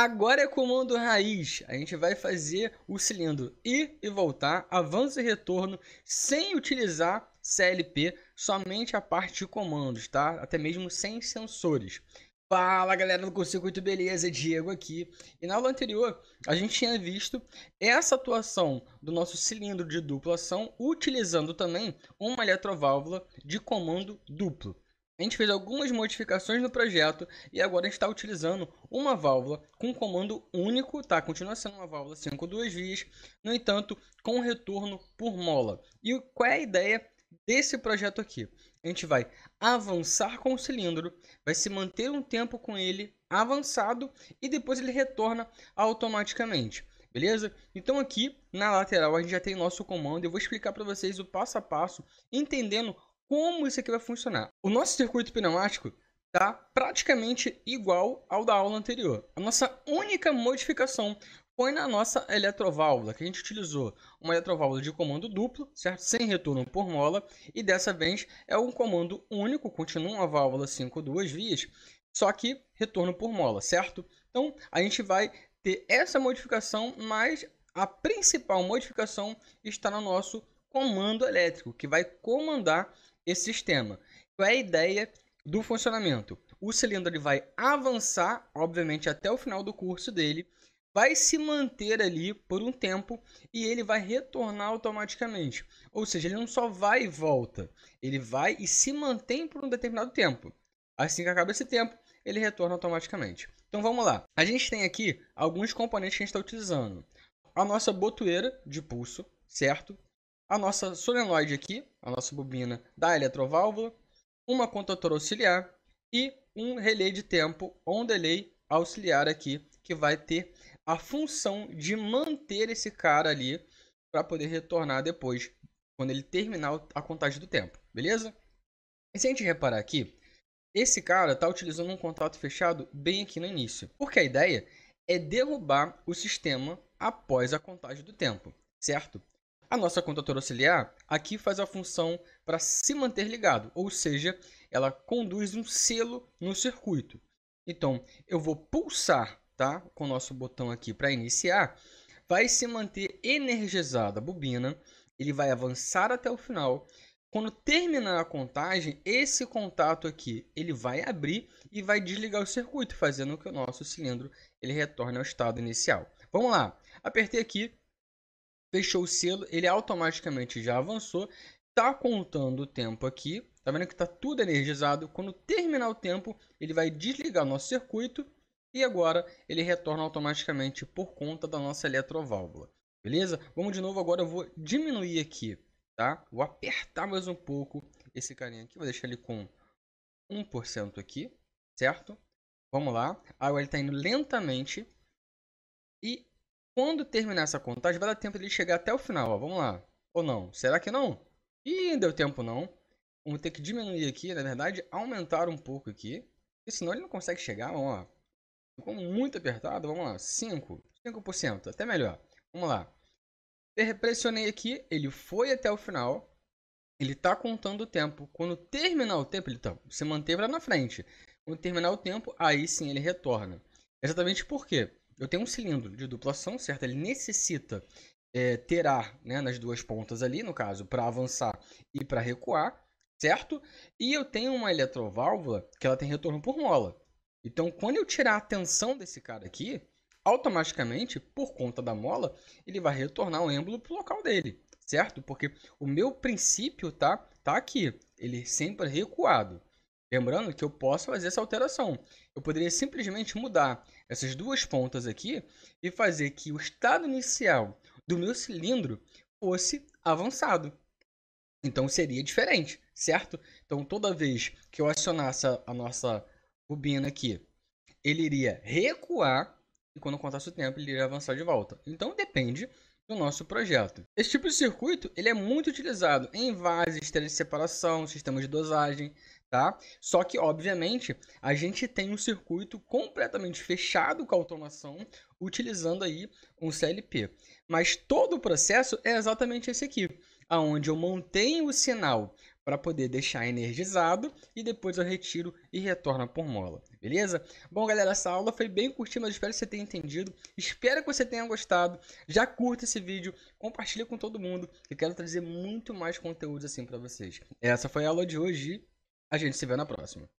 Agora é comando raiz. A gente vai fazer o cilindro ir e voltar, avanço e retorno, sem utilizar CLP, somente a parte de comandos, tá? Até mesmo sem sensores. Fala galera do Curso-Circuito, beleza? Diego aqui. E na aula anterior a gente tinha visto essa atuação do nosso cilindro de dupla ação utilizando também uma eletroválvula de comando duplo. A gente fez algumas modificações no projeto e agora a gente está utilizando uma válvula com comando único, tá? Continua sendo uma válvula 5 duas vias, no entanto, com retorno por mola. E qual é a ideia desse projeto aqui? A gente vai avançar com o cilindro, vai se manter um tempo com ele avançado e depois ele retorna automaticamente. Beleza? Então aqui na lateral a gente já tem nosso comando. Eu vou explicar para vocês o passo a passo, entendendo como isso aqui vai funcionar. O nosso circuito pneumático está praticamente igual ao da aula anterior. A nossa única modificação foi na nossa eletroválvula, que a gente utilizou uma eletroválvula de comando duplo, certo? Sem retorno por mola, e dessa vez é um comando único, continua uma válvula 5 duas vias, só que retorno por mola, certo? Então a gente vai ter essa modificação, mas a principal modificação está no nosso comando elétrico, que vai comandar esse sistema. Qual é a ideia do funcionamento? O cilindro ele vai avançar, obviamente, até o final do curso dele, vai se manter ali por um tempo e ele vai retornar automaticamente. Ou seja, ele não só vai e volta, ele vai e se mantém por um determinado tempo. Assim que acaba esse tempo, ele retorna automaticamente. Então vamos lá. A gente tem aqui alguns componentes que a gente está utilizando. A nossa botoeira de pulso, certo? A nossa solenoide aqui, a nossa bobina da eletroválvula, uma contatora auxiliar e um relé de tempo ou um delay auxiliar aqui, que vai ter a função de manter esse cara ali para poder retornar depois, quando ele terminar a contagem do tempo, beleza? E se a gente reparar aqui, esse cara está utilizando um contato fechado bem aqui no início, porque a ideia é derrubar o sistema após a contagem do tempo, certo? A nossa contatora auxiliar aqui faz a função para se manter ligado, ou seja, ela conduz um selo no circuito. Então, eu vou pulsar, tá, com o nosso botão aqui para iniciar, vai se manter energizada a bobina, ele vai avançar até o final. Quando terminar a contagem, esse contato aqui ele vai abrir e vai desligar o circuito, fazendo com que o nosso cilindro ele retorne ao estado inicial. Vamos lá, apertei aqui. Fechou o selo, ele automaticamente já avançou. Tá contando o tempo aqui. Tá vendo que tá tudo energizado. Quando terminar o tempo, ele vai desligar o nosso circuito. E agora ele retorna automaticamente por conta da nossa eletroválvula. Beleza? Vamos de novo. Agora eu vou diminuir aqui, tá? Vou apertar mais um pouco esse carinha aqui. Vou deixar ele com 1% aqui, certo? Vamos lá. Agora ele está indo lentamente. E quando terminar essa contagem, vai dar tempo de ele chegar até o final, ó. Vamos lá. Ou não? Será que não? Ih, deu tempo não. Vamos ter que diminuir aqui, na verdade, aumentar um pouco aqui. Porque senão ele não consegue chegar, vamos lá. Ficou muito apertado, vamos lá. 5%, até melhor. Vamos lá. Pressionei aqui, ele foi até o final. Ele está contando o tempo. Quando terminar o tempo, ele se manteve lá na frente. Quando terminar o tempo, aí sim ele retorna. Exatamente porque eu tenho um cilindro de dupla ação, certo? Ele necessita ter ar, né, nas duas pontas ali, no caso, para avançar e para recuar, certo? E eu tenho uma eletroválvula que ela tem retorno por mola. Então, quando eu tirar a tensão desse cara aqui, automaticamente, por conta da mola, ele vai retornar o êmbolo para o local dele, certo? Porque o meu princípio tá aqui, ele sempre é recuado. Lembrando que eu posso fazer essa alteração. Eu poderia simplesmente mudar essas duas pontas aqui e fazer que o estado inicial do meu cilindro fosse avançado. Então seria diferente, certo? Então toda vez que eu acionasse a nossa bobina aqui, ele iria recuar e quando contasse o tempo ele iria avançar de volta. Então depende do nosso projeto. Esse tipo de circuito ele é muito utilizado em vases, telas de separação, sistemas de dosagem, tá? Só que obviamente a gente tem um circuito completamente fechado com automação, utilizando aí um CLP. Mas todo o processo é exatamente esse aqui, aonde eu mantenho o sinal para poder deixar energizado e depois eu retiro e retorno por mola, beleza? Bom, galera, essa aula foi bem curtinha, mas espero que você tenha entendido. Espero que você tenha gostado. Já curta esse vídeo, compartilha com todo mundo. Eu quero trazer muito mais conteúdo assim para vocês. Essa foi a aula de hoje e a gente se vê na próxima.